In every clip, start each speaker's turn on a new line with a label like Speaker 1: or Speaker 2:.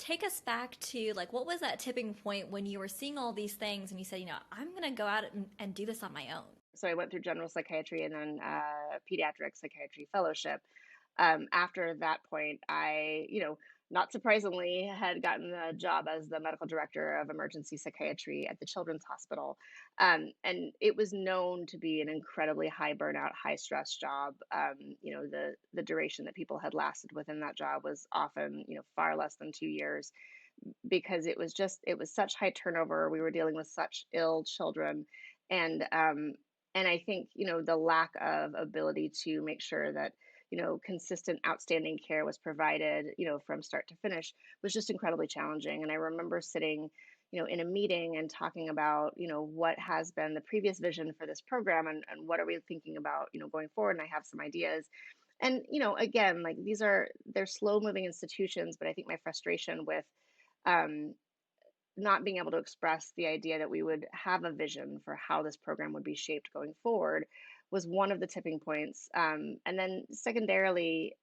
Speaker 1: take us back to like what was that tipping point when you were seeing all these things and you said, I'm going to go out and do this on my own.
Speaker 2: So I went through general psychiatry and then pediatric psychiatry fellowship. After that point, not surprisingly, had gotten the job as the medical director of emergency psychiatry at the Children's Hospital. And it was known to be an incredibly high burnout, high stress job. The duration that people had lasted within that job was often, far less than 2 years because it was such high turnover. We were dealing with such ill children. And I think, the lack of ability to make sure that, consistent, outstanding care was provided, from start to finish was just incredibly challenging. And I remember sitting, in a meeting and talking about, what has been the previous vision for this program and what are we thinking about, going forward. And I have some ideas. And, again, like they're slow moving institutions, but I think my frustration with um, not being able to express the idea that we would have a vision for how this program would be shaped going forward was one of the tipping points. And then secondarily,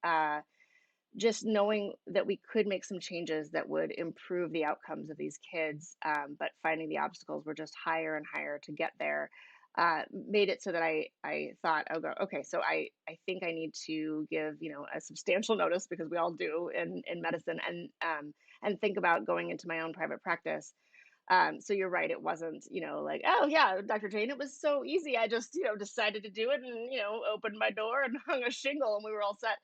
Speaker 2: just knowing that we could make some changes that would improve the outcomes of these kids, but finding the obstacles were just higher and higher to get there, made it so that I thought, okay, so I think I need to give, a substantial notice because we all do in medicine and think about going into my own private practice. So you're right. It wasn't, like, oh yeah, Dr. Jane, it was so easy. I just, decided to do it and, opened my door and hung a shingle and we were all set.